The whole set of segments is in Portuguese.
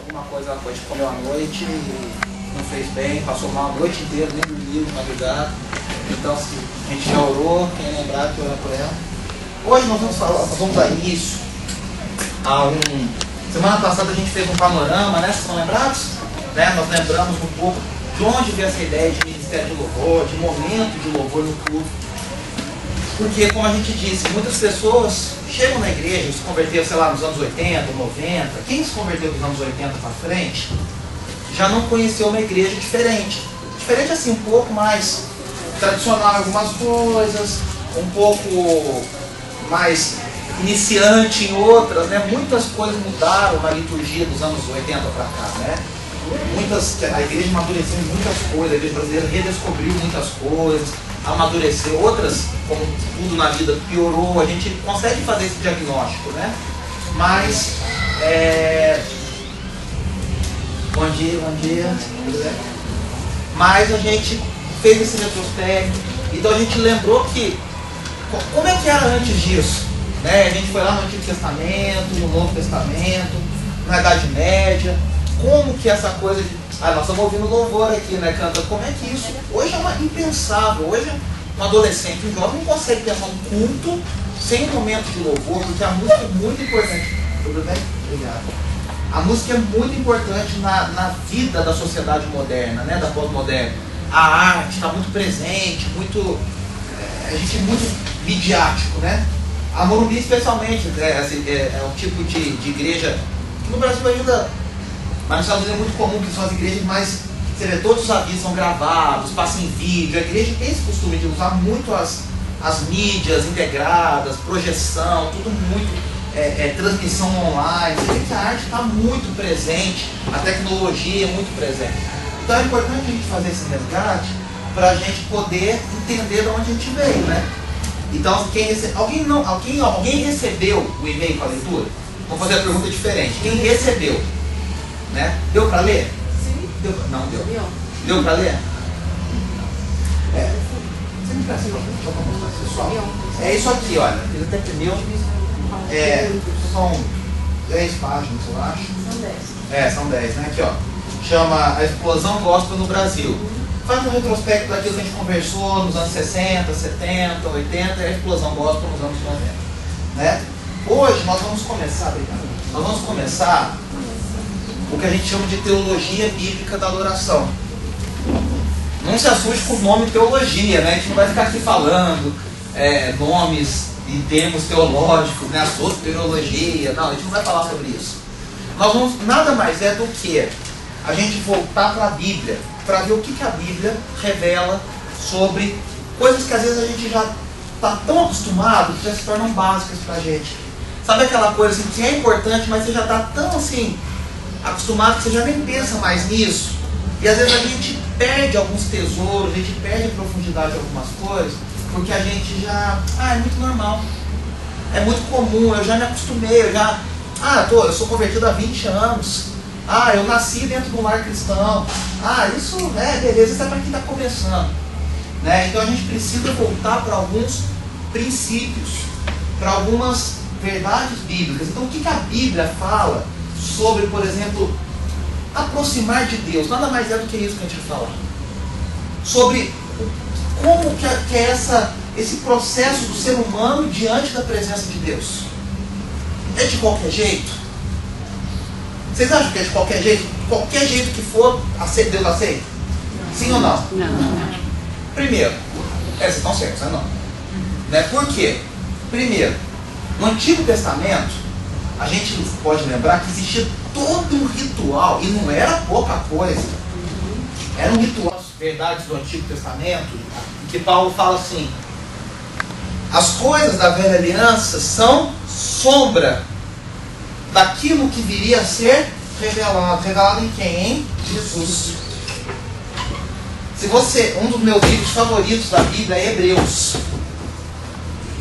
alguma coisa ela pode comer à noite e não fez bem, passou mal a noite inteira, nem dormiu, madrugada. Então, se a gente já orou, quem lembrar que orar por ela. Hoje nós vamos dar início a Semana passada a gente fez um panorama, né? Vocês estão lembrados? Né? Nós lembramos um pouco de onde veio essa ideia de ministério de louvor, de momento de louvor no culto. Porque, como a gente disse, muitas pessoas chegam na igreja, se converteram, sei lá, nos anos 80, 90. Quem se converteu dos anos 80 para frente, já não conheceu uma igreja diferente. Diferente assim, um pouco mais tradicional em algumas coisas, um pouco mais iniciante em outras, né? Muitas coisas mudaram na liturgia dos anos 80 para cá, né? A igreja amadureceu em muitas coisas, a igreja brasileira redescobriu muitas coisas, amadureceu, outras, como tudo na vida, piorou, a gente consegue fazer esse diagnóstico, né? Mas, bom dia. Mas a gente fez esse retrospecto, então a gente lembrou que, como é que era antes disso? Né? A gente foi lá no Antigo Testamento, no Novo Testamento, na Idade Média, como que essa coisa de... nós estamos ouvindo louvor aqui, né? Canta, como é que isso... Hoje é impensável, hoje um adolescente, um jovem não consegue pensar um culto sem um momento de louvor, porque a música é muito importante. Tudo bem? Obrigado. A música é muito importante na vida da sociedade moderna, né? Da pós-moderna. A arte está muito presente, a gente é muito midiático, né? A Morumbi especialmente é um tipo de igreja que no Brasil ainda, mas nos Estados Unidos é muito comum, que são as igrejas mais, você vê, todos os avisos são gravados, passam em vídeo. A igreja tem esse costume de usar muito as mídias integradas, projeção, tudo muito, transmissão online. Você vê que a arte está muito presente, a tecnologia é muito presente. Então é importante a gente fazer esse resgate para a gente poder entender de onde a gente veio, né? Então, alguém recebeu o e-mail para a leitura? Vamos fazer a pergunta diferente. Quem recebeu? Né? Deu para ler? Sim. Não deu. Deu para ler? Você me presta para mostrar, pessoal? É isso aqui, olha. Ele até primeiro. São 10 páginas, eu acho. São 10. São 10, né? Aqui, ó. Chama A Explosão Gospel no Brasil. Faz um retrospecto daquilo que a gente conversou nos anos 60, 70, 80 e a explosão gospel nos anos 90. Né? Hoje nós vamos começar o que a gente chama de teologia bíblica da adoração. Não se assuste com o nome teologia, né? A gente não vai ficar aqui falando nomes e termos teológicos, né? A soteriologia, não, a gente não vai falar sobre isso. Nós vamos, nada mais é do que a gente voltar para a Bíblia, para ver o que a Bíblia revela sobre coisas que às vezes a gente já está tão acostumado que já se tornam básicas para a gente. Sabe aquela coisa assim, que é importante, mas você já está tão assim acostumado que você já nem pensa mais nisso. E às vezes a gente perde alguns tesouros, a gente perde a profundidade de algumas coisas, porque a gente já... é muito normal. É muito comum, eu já me acostumei, eu sou convertido há 20 anos. Eu nasci dentro de um lar cristão. Isso, beleza, isso é para quem está começando. Né? Então a gente precisa voltar para alguns princípios, para algumas verdades bíblicas. Então o que a Bíblia fala sobre, por exemplo, aproximar de Deus? Nada mais é do que isso que a gente vai falar. Sobre como que é esse processo do ser humano diante da presença de Deus. É de qualquer jeito? Vocês acham que é de qualquer jeito? Qualquer jeito que for, Deus aceita? Sim ou não? Não. Primeiro, vocês estão certos, não? Né? Por quê? Primeiro, no Antigo Testamento, a gente pode lembrar que existia todo um ritual, e não era pouca coisa. Era um ritual, verdades do Antigo Testamento, em que Paulo fala assim: as coisas da velha aliança são sombra daquilo que viria a ser revelado. Revelado em quem? Em Jesus. Um dos meus livros favoritos da Bíblia é Hebreus.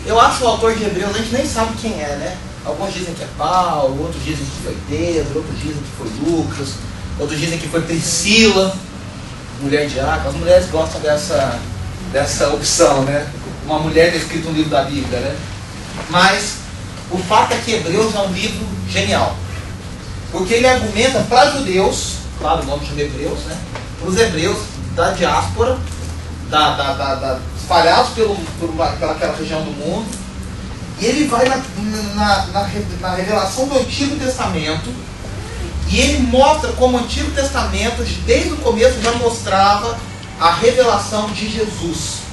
Eu acho o autor de Hebreus, a gente nem sabe quem é, né? Alguns dizem que é Paulo, outros dizem que foi Pedro, outros dizem que foi Lucas, outros dizem que foi Priscila, mulher de Aca. As mulheres gostam dessa opção, né? Uma mulher ter escrito um livro da Bíblia, né? Mas o fato é que Hebreus é um livro genial. Porque ele argumenta para judeus, claro, o nome chama hebreus, né? Para os hebreus da diáspora, espalhados pelaquela região do mundo. E ele vai na revelação do Antigo Testamento e ele mostra como o Antigo Testamento, desde o começo, já mostrava a revelação de Jesus.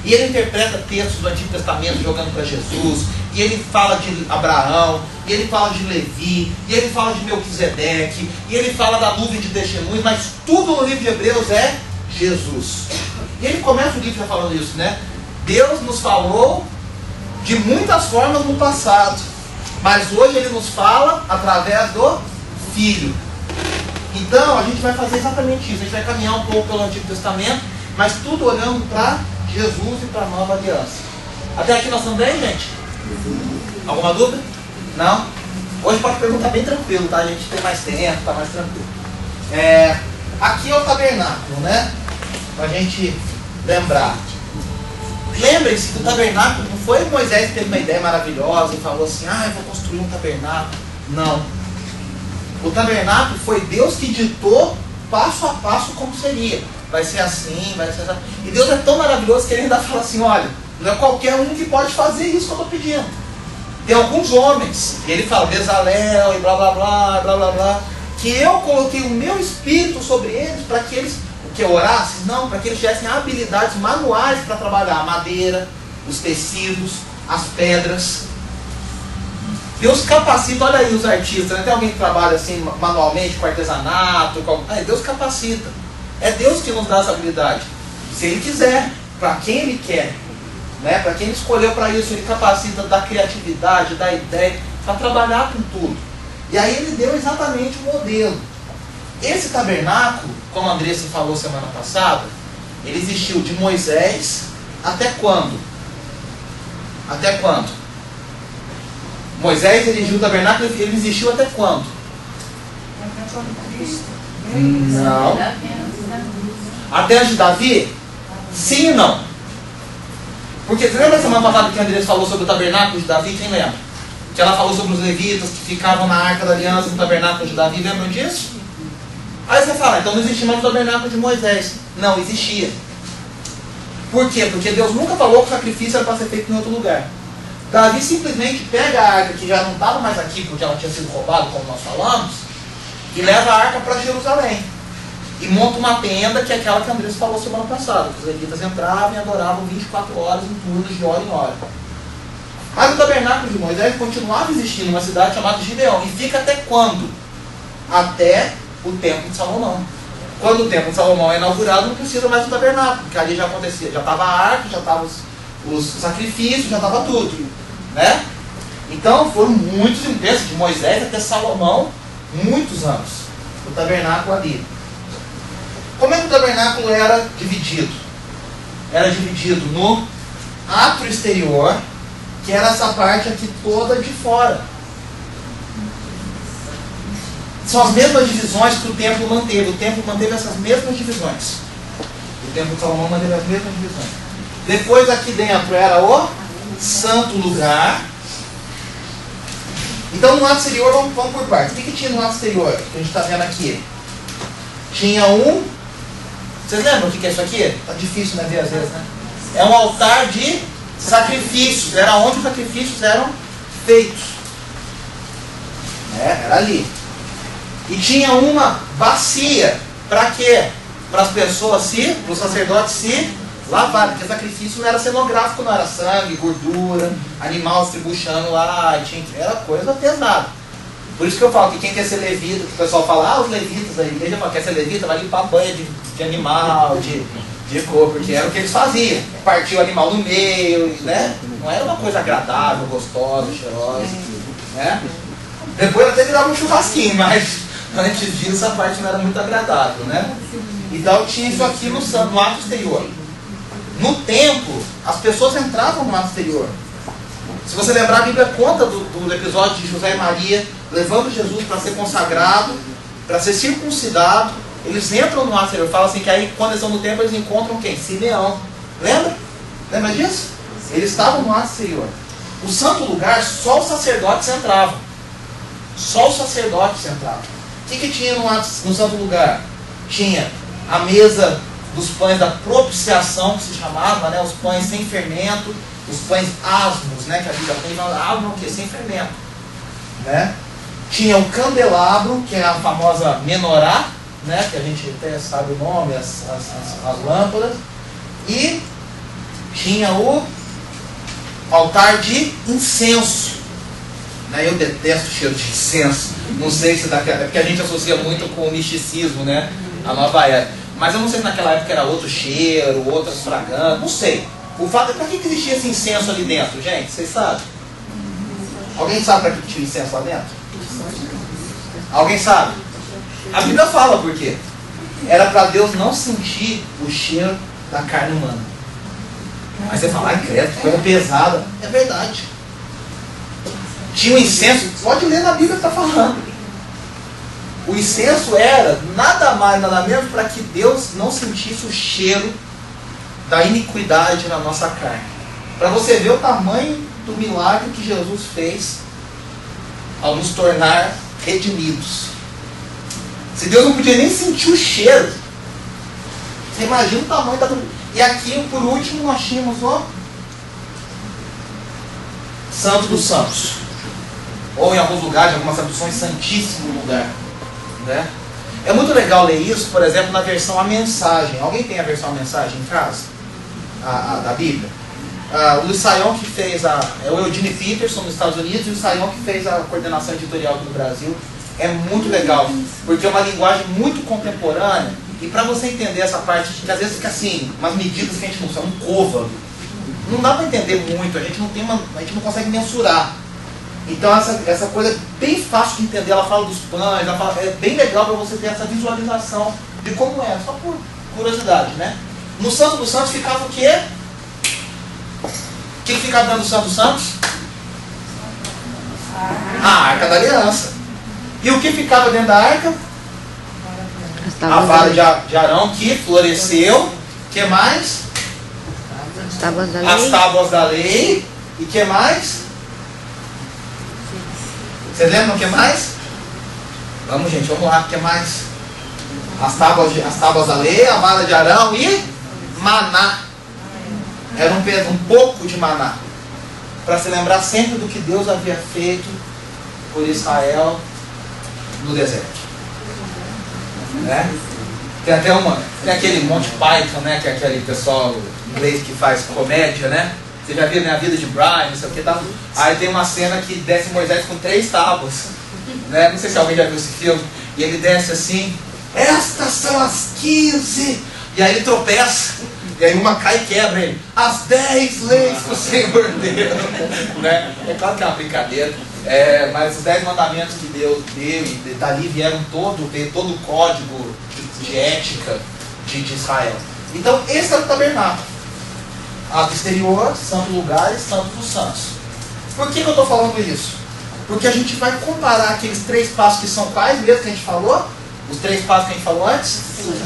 E ele interpreta textos do Antigo Testamento jogando para Jesus, e ele fala de Abraão, e ele fala de Levi, e ele fala de Melquisedeque, e ele fala da nuvem de testemunhos, mas tudo no livro de Hebreus é Jesus. E ele começa o livro já falando isso, né? Deus nos falou de muitas formas no passado, mas hoje ele nos fala através do Filho. Então a gente vai fazer exatamente isso. A gente vai caminhar um pouco pelo Antigo Testamento, mas tudo olhando para Jesus e para a nova aliança. Até aqui nós estamos bem, gente? Alguma dúvida? Não? Hoje pode perguntar bem tranquilo, tá? A gente tem mais tempo, tá mais tranquilo. Aqui é o tabernáculo, né? Para a gente lembrar. Lembrem-se que o tabernáculo não foi Moisés que teve uma ideia maravilhosa e falou assim: ah, eu vou construir um tabernáculo. Não. O tabernáculo foi Deus que ditou passo a passo como seria. Vai ser assim, vai ser assim. E Deus é tão maravilhoso que ele ainda fala assim: olha, não é qualquer um que pode fazer isso que eu estou pedindo. Tem alguns homens, e ele fala Bezalel e blá blá blá, blá blá blá, que eu coloquei o meu espírito sobre eles para que eles, que orassem? Não, para que eles tivessem habilidades manuais para trabalhar a madeira, os tecidos, as pedras. Deus capacita, olha aí os artistas, né? Tem alguém que trabalha assim manualmente com artesanato, Deus capacita. É Deus que nos dá essa habilidade. Se Ele quiser, para quem Ele quer, né? Para quem Ele escolheu para isso, Ele capacita da criatividade, da ideia, para trabalhar com tudo. E aí Ele deu exatamente o modelo. Esse tabernáculo, como a Andressa falou semana passada, ele existiu de Moisés até quando? Até quando? Moisés erigiu o tabernáculo, ele existiu até quando? Não. Até a de Davi? Sim e não. Porque você lembra semana passada que a Andressa falou sobre o tabernáculo de Davi? Quem lembra? Que ela falou sobre os levitas que ficavam na arca da aliança no tabernáculo de Davi, lembram disso? Aí você fala, então não existia mais o tabernáculo de Moisés. Não, existia. Por quê? Porque Deus nunca falou que o sacrifício era para ser feito em outro lugar. Davi simplesmente pega a arca, que já não estava mais aqui porque ela tinha sido roubada, como nós falamos, e leva a arca para Jerusalém. E monta uma tenda, que é aquela que a Andressa falou semana passada, que os levitas entravam e adoravam 24 horas em turnos de hora em hora. Mas o tabernáculo de Moisés continuava existindo numa cidade chamada Gibeão. E fica até quando? Até o templo de Salomão. Quando o templo de Salomão é inaugurado, não precisa mais do tabernáculo, porque ali já acontecia, já estava a arca, já estavam os sacrifícios, já estava tudo, né? Então foram muitos, de Moisés até Salomão, muitos anos, o tabernáculo ali. Como é que o tabernáculo era dividido? Era dividido no átrio exterior, que era essa parte aqui toda de fora. São as mesmas divisões que o templo manteve. O templo manteve essas mesmas divisões. O templo de Salomão manteve as mesmas divisões. Depois aqui dentro era o santo lugar. Então no ato exterior, vamos por partes. O que tinha no ato exterior? Que a gente está vendo aqui. Tinha um... Vocês lembram o que é isso aqui? Está difícil, né, ver às vezes, né? É um altar de sacrifícios. Era onde os sacrifícios eram feitos. Era ali. E tinha uma bacia. Para quê? Para as pessoas para os sacerdotes se lavarem. Porque sacrifício não era cenográfico, não. Era sangue, gordura, animal se tribuchando lá. Era coisa pesada. Por isso que eu falo que quem quer ser levita, que o pessoal fala, os levitas da igreja, quer ser levita, vai limpar a banha de animal, de corpo, porque era o que eles faziam. Partia o animal no meio, né? Não era uma coisa agradável, gostosa, cheirosa, né? Depois até virava um churrasquinho, mas antes disso a parte não era muito agradável, né? Então tinha isso aqui no ato exterior. No templo, as pessoas entravam no ato exterior. Se você lembrar, a Bíblia conta do episódio de José e Maria levando Jesus para ser consagrado, para ser circuncidado. Eles entram no ato exterior. Fala assim que aí, quando eles estão no templo, eles encontram quem? Simeão. Lembra? Lembra disso? Eles estavam no ato exterior. O santo lugar, só os sacerdotes entravam. Só os sacerdotes entravam. O que tinha no santo lugar? Tinha a mesa dos pães da propiciação, que se chamava, né? Os pães sem fermento, os pães asmos, né? Que a Bíblia tem, asmo o quê? Sem fermento, né? Tinha o candelabro, que é a famosa menorá, né? Que a gente até sabe o nome, as lâmpadas. E tinha o altar de incenso. Eu detesto o cheiro de incenso. Não sei se é porque a gente associa muito com o misticismo, né? A nova era. Mas eu não sei se naquela época era outro cheiro, outras fragrâncias, não sei. O fato é, para que existia esse incenso ali dentro, gente? Vocês sabem? Alguém sabe para que tinha incenso lá dentro? Alguém sabe? A Bíblia fala por quê. Era para Deus não sentir o cheiro da carne humana. Mas você fala, ai credo, que coisa pesada. É verdade. Tinha um incenso, pode ler na Bíblia que está falando. O incenso era nada mais, nada menos para que Deus não sentisse o cheiro da iniquidade na nossa carne. Para você ver o tamanho do milagre que Jesus fez ao nos tornar redimidos. Se Deus não podia nem sentir o cheiro, você imagina o tamanho da... E aqui, por último, nós tínhamos o Santo dos Santos. Ou em alguns lugares, em algumas traduções, Santíssimo Lugar. Né? É muito legal ler isso, por exemplo, na versão A Mensagem. Alguém tem a versão A Mensagem em casa? Da Bíblia? O Luiz Saião que fez é o Eugene Peterson nos Estados Unidos, e o Saião que fez a coordenação editorial aqui no Brasil. É muito legal, porque é uma linguagem muito contemporânea, e para você entender essa parte, que às vezes fica assim, umas medidas que a gente não sabe, um côvado. Não dá para entender muito, a gente não consegue mensurar. Então essa coisa é bem fácil de entender, ela fala dos pães, é bem legal para você ter essa visualização de como é, só por curiosidade, né? No Santo dos Santos ficava o quê? O que ficava dentro do Santo dos Santos? A Arca da Aliança. E o que ficava dentro da Arca? A vara de Arão que floresceu. O que mais? As tábuas da lei. E o que mais? Vocês lembram o que mais? Vamos, gente, vamos lá, o que mais? As tábuas da lei, a vara de Arão e maná. Era um pouco de maná. Para se lembrar sempre do que Deus havia feito por Israel no deserto. Né? Tem até tem aquele Monty Python, né? Que é aquele pessoal inglês que faz comédia, né? Você já viu, né, a vida de Brian, não sei o que, tá? Aí tem uma cena que desce Moisés com 3 tábuas, né? Não sei se alguém já viu esse filme. E ele desce assim, estas são as 15. E aí ele tropeça, e aí uma cai e quebra ele. As 10 leis que o Senhor deu, né? É claro que é uma brincadeira, mas os 10 mandamentos que Deus deu, e dali vieram todo o código de ética de Israel. Então esse é o tabernáculo. Ato exterior, santo lugar e santo dos santos. Por que eu estou falando isso? Porque a gente vai comparar aqueles 3 passos que são quais mesmo que a gente falou? Os 3 passos que a gente falou antes?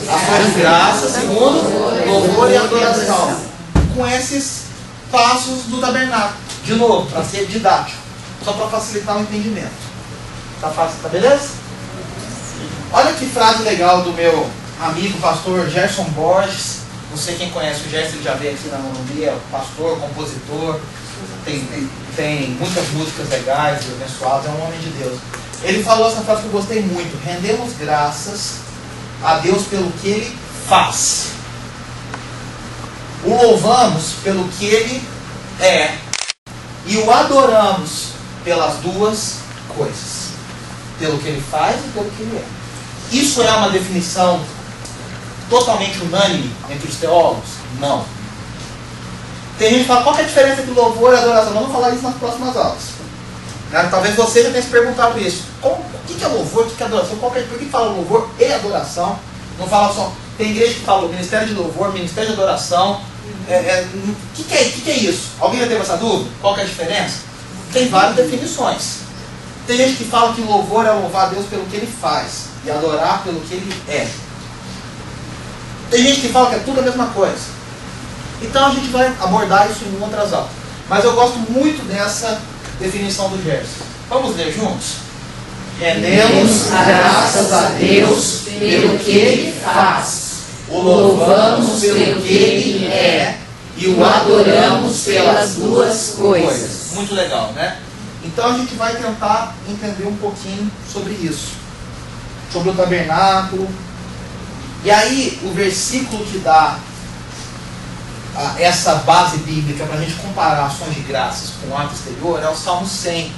Ação de graça, segundo, louvor e adoração. Com esses passos do tabernáculo. De novo, para ser didático. Só para facilitar o entendimento. Tá fácil, tá beleza? Olha que frase legal do meu amigo pastor Gerson Borges. Não sei quem conhece o Gerson, ele já veio aqui na Morumbi, é pastor, compositor, tem muitas músicas legais e abençoadas, é um homem de Deus. Ele falou essa frase que eu gostei muito: rendemos graças a Deus pelo que Ele faz. O louvamos pelo que Ele é. E o adoramos pelas 2 coisas: pelo que Ele faz e pelo que Ele é. Isso é uma definição totalmente unânime entre os teólogos? Não. Tem gente que fala, qual que é a diferença entre louvor e adoração? Nós vamos falar isso nas próximas aulas. Né? Talvez você já tenha se perguntado isso. O que é louvor, o que é adoração? Por que fala louvor e adoração? Não fala só... Tem igreja que fala ministério de louvor, ministério de adoração. O que é isso? Alguém já teve essa dúvida? Qual que é a diferença? Tem várias definições. Tem gente que fala que louvor é louvar a Deus pelo que Ele faz e adorar pelo que Ele é. Tem gente que fala que é tudo a mesma coisa. Então a gente vai abordar isso em outras aulas. Mas eu gosto muito dessa definição do Gerson. Vamos ler juntos? Rendemos graças a Deus pelo que Ele faz. O louvamos pelo que Ele é e o adoramos pelas duas coisas. Muito legal, né? Então a gente vai tentar entender um pouquinho sobre isso. Sobre o tabernáculo. E aí o versículo que dá essa base bíblica para a gente comparar ações de graças com o ato exterior é o Salmo 100.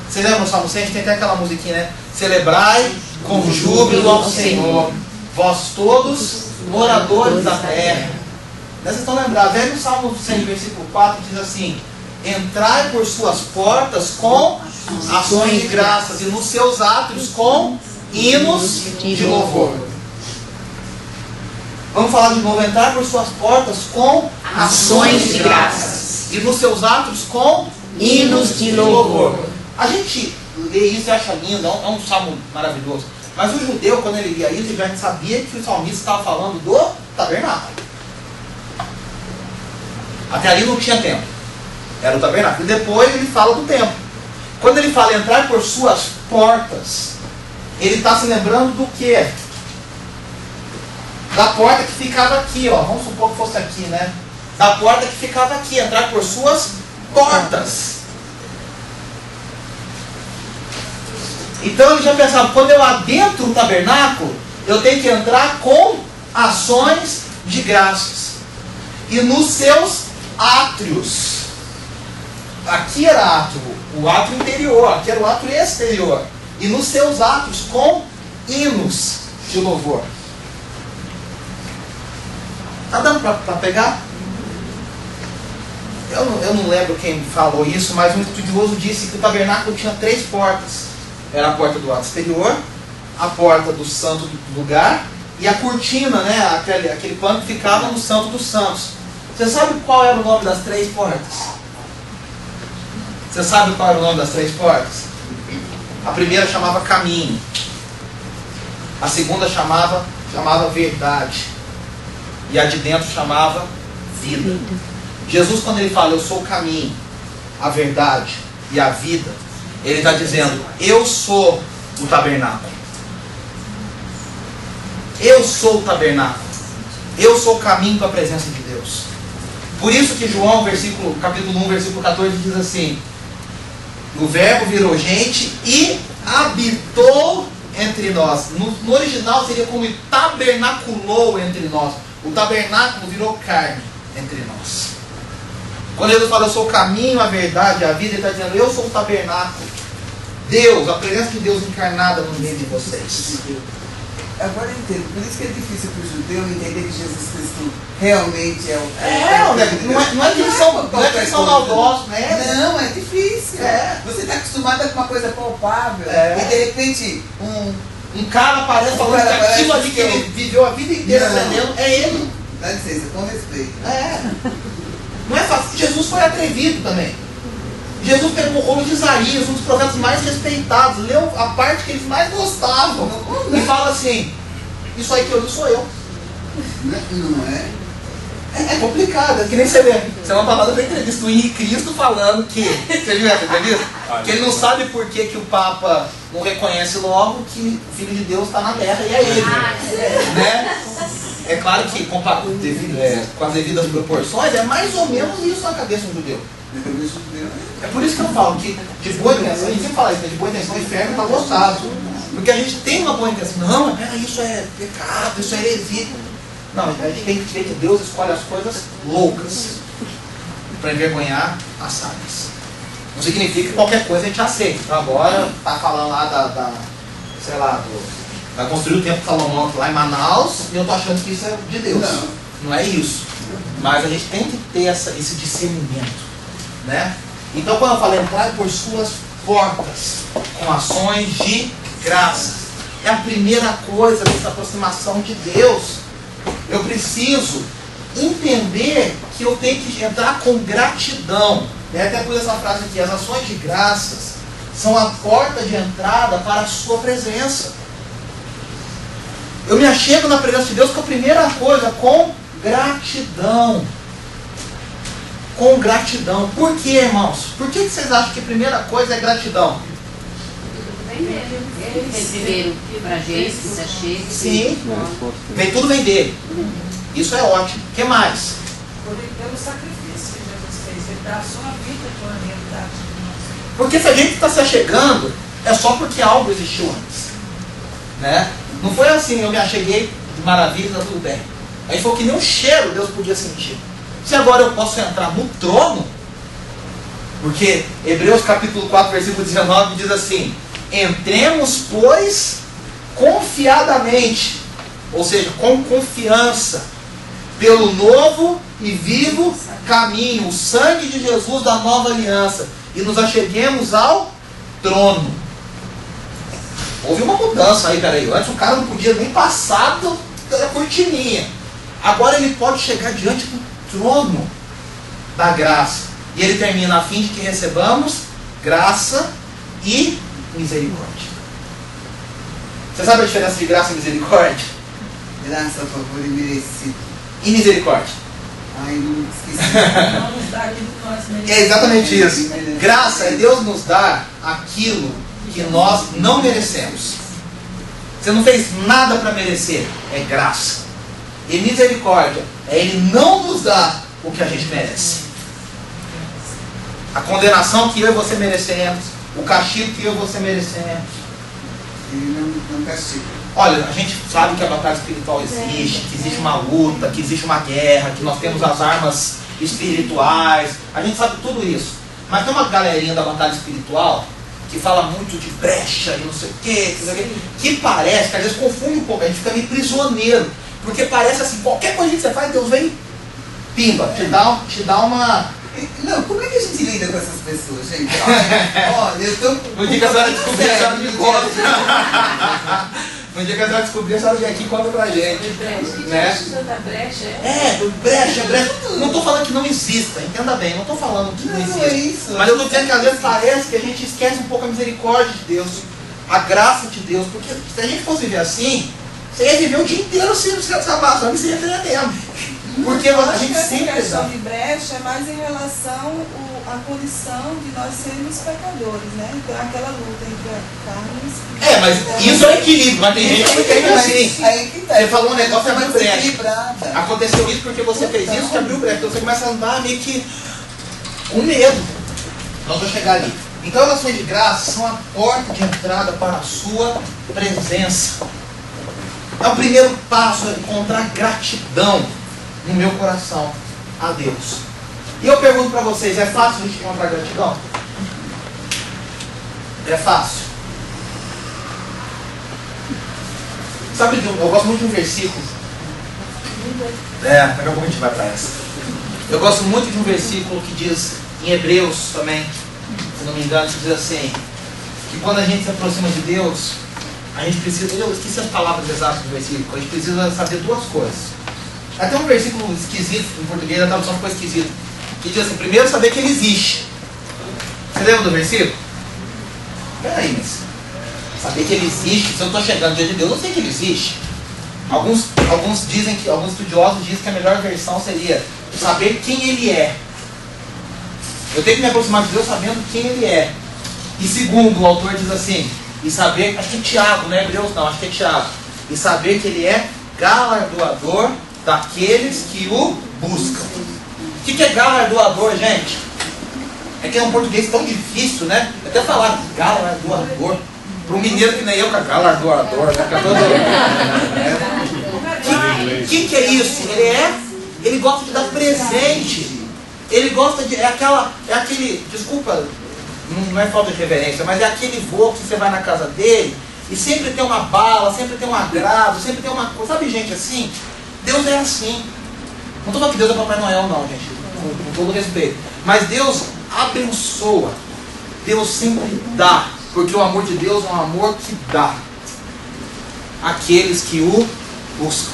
Vocês lembram do Salmo 100? A gente tem até aquela musiquinha, né? Celebrai com júbilo ao Senhor, vós todos moradores da terra. Vocês estão lembrados? Aí no Salmo 100, versículo 4, diz assim: entrai por suas portas com ações de graças e nos seus átrios com hinos de louvor. Vamos falar de novo: entrar por suas portas com ações de graças e nos seus átrios com hinos de louvor. A gente lê isso e acha lindo, é um salmo maravilhoso. Mas o judeu, quando ele lia isso, ele já sabia que o salmista estava falando do tabernáculo. Até ali não tinha templo, era o tabernáculo. E depois ele fala do templo. Quando ele fala entrar por suas portas, ele está se lembrando do quê? Da porta que ficava aqui, ó. Vamos supor que fosse aqui, né? Da porta que ficava aqui, entrar por suas portas. Então ele já pensava, quando eu adentro o tabernáculo, eu tenho que entrar com ações de graças. E nos seus átrios. Aqui era átrio, o átrio interior, aqui era o átrio exterior. E nos seus átrios com hinos de louvor. Tá dando para pegar? Eu não lembro quem falou isso, mas um estudioso disse que o tabernáculo tinha 3 portas. Era a porta do ato exterior, a porta do santo lugar e a cortina, né? Aquele pano que ficava no santo dos santos. Você sabe qual era o nome das 3 portas? Você sabe qual era o nome das 3 portas? A primeira chamava caminho. A segunda chamava verdade. E a de dentro chamava vida. Jesus, quando ele fala, eu sou o caminho, a verdade e a vida, ele está dizendo, eu sou o tabernáculo. Eu sou o tabernáculo. Eu sou o caminho para a presença de Deus. Por isso que João, capítulo 1, versículo 14, diz assim: o verbo virou gente e habitou entre nós. No original seria como tabernaculou entre nós. O tabernáculo virou carne entre nós. Quando Jesus fala, eu sou o caminho, a verdade, a vida, ele está dizendo, eu sou o tabernáculo. Deus, a presença de Deus encarnada no meio de vocês. Agora eu entendo, por isso que é difícil para o judeu entender que Jesus Cristo realmente é o... Não é que eles são maldosos, né? Não, é difícil. Você está acostumado com uma coisa palpável. E de repente, um cara aparece falando que aquilo ali que ele viveu a vida inteira aprendendo é ele. Dá licença, com respeito. Não é fácil. Jesus foi atrevido também. Jesus pegou o rolo de Isaías, um dos profetas mais respeitados, leu a parte que eles mais gostavam e fala assim, isso aí que eu li sou eu. Não é? É complicado, é que nem você vê. Você é uma palavra da entrevista, o Henrique Cristo falando que, você viu essa entrevista? Que ele não sabe por que o Papa não reconhece logo que o Filho de Deus está na terra e é ele. Né? É claro que com as devidas proporções, é mais ou menos isso na cabeça do judeu. É por isso que eu falo que de boa intenção, a gente sempre fala isso, né? De boa intenção o inferno está lotado. Porque a gente tem uma boa intenção. Não, isso é pecado, isso é heresia. Não, a gente tem que ver que Deus escolhe as coisas loucas para envergonhar as sábias. Não significa que qualquer coisa a gente aceita. Então agora tá falando lá vai construir o templo de Salomão lá em Manaus e eu tô achando que isso é de Deus. Não é isso. Mas a gente tem que ter esse discernimento. Né? Então quando eu falo entrar por suas portas com ações de graça, é a primeira coisa dessa aproximação de Deus. Eu preciso entender que eu tenho que entrar com gratidão. Até por essa frase aqui, as ações de graças são a porta de entrada para a sua presença. Eu me achego na presença de Deus com a primeira coisa, com gratidão. Com gratidão. Por quê, irmãos? Por que vocês acham que a primeira coisa é gratidão? Ele primeiro pra gente, que se achega. Sim. Tudo vem dele. Isso é ótimo. O que mais? Pelo sacrifício que Jesus fez, ele dá a sua vida por realidade de nós. Porque se a gente está se achegando, é só porque algo existiu antes. Né? Não foi assim, eu me acheguei de maravilha, tá tudo bem. Aí foi que nem um cheiro Deus podia sentir. Se agora eu posso entrar no trono, porque Hebreus capítulo 4, versículo 19 diz assim: entremos, pois, confiadamente, ou seja, com confiança, pelo novo e vivo caminho, o sangue de Jesus da nova aliança, e nos acheguemos ao trono. Houve uma mudança aí, peraí. Antes o cara não podia nem passar da cortininha. Agora ele pode chegar diante do trono da graça. E ele termina a fim de que recebamos graça e misericórdia. Você sabe a diferença de graça e misericórdia? Graça, favor e merecido. E misericórdia? Ai, não esqueci. Não nos dá aquilo que nós merecemos. É exatamente isso. Graça é Deus nos dar aquilo que nós não merecemos. Você não fez nada para merecer. É graça. E misericórdia é Ele não nos dar o que a gente merece. A condenação que eu e você merecemos, o castigo que eu e você merecemos. Ele não castiga. Olha, a gente sabe que a batalha espiritual existe, que existe uma luta, que existe uma guerra, que nós temos as armas espirituais. A gente sabe tudo isso. Mas tem uma galerinha da batalha espiritual que fala muito de brecha e não sei o quê, que parece, que às vezes confunde um pouco, a gente fica meio prisioneiro. Porque parece assim, qualquer coisa que você faz, Deus vem, pimba, te dá uma... Não, como é que a gente lida com essas pessoas, gente? Olha, eu tô... No dia que a senhora descobrir, a senhora me conta. No dia que a senhora descobrir, a senhora vem aqui e conta pra gente. Né? Brecha. Não estou falando que não exista, entenda bem, não estou falando que não exista. É isso, mas eu estou dizendo que às vezes parece que a gente esquece um pouco a misericórdia de Deus, a graça de Deus. Porque se a gente fosse viver assim, você ia viver o dia inteiro se abraçando e se repreendendo. Porque a gente sempre... A questão de brecha é mais em relação à condição de nós sermos pecadores, né? Então aquela luta entre a carne e o espírito. Mas isso é equilíbrio, mas tem gente que entende assim. Aí que tá. Você falou um negócio e abriu brecha. Equilibrada. Aconteceu isso porque você fez isso que abriu brecha. Então você começa a andar meio que com medo. Nós vamos chegar ali. Então as ações de graça são a porta de entrada para a sua presença. É o primeiro passo, é encontrar gratidão no meu coração a Deus. E eu pergunto para vocês, é fácil a gente encontrar gratidão? É fácil. Sabe, eu gosto muito de um versículo. Daqui a pouco a gente vai para essa. Eu gosto muito de um versículo que diz, em Hebreus também, se não me engano, que diz assim, que quando a gente se aproxima de Deus, a gente precisa, eu esqueci as palavras exatas do versículo, a gente precisa saber duas coisas. Até um versículo esquisito, em português a tradução ficou esquisita, que diz assim, primeiro saber que ele existe. Você lembra do versículo? Peraí, mas saber que ele existe, se eu estou chegando diante de Deus, eu sei que ele existe. Alguns estudiosos dizem que a melhor versão seria saber quem ele é. Eu tenho que me aproximar de Deus sabendo quem ele é. E segundo, o autor diz assim, e saber, acho que é Tiago, não é Hebreus não, acho que é Tiago. E saber que ele é galardoador daqueles que o buscam. O que é galardoador, gente? É que é um português tão difícil, né? Até falar galardoador. Para um mineiro que nem eu, galardoador, né? O que é isso? Ele gosta de dar presente. Ele gosta de... É aquele... Desculpa, não é falta de reverência, mas é aquele vô que você vai na casa dele e sempre tem uma bala, sempre tem um agrado, sempre tem uma coisa. Sabe gente assim? Deus é assim. Não estou falando que Deus é Papai Noel não, gente. Com todo respeito. Mas Deus abençoa. Deus sempre dá. Porque o amor de Deus é um amor que dá àqueles que o buscam.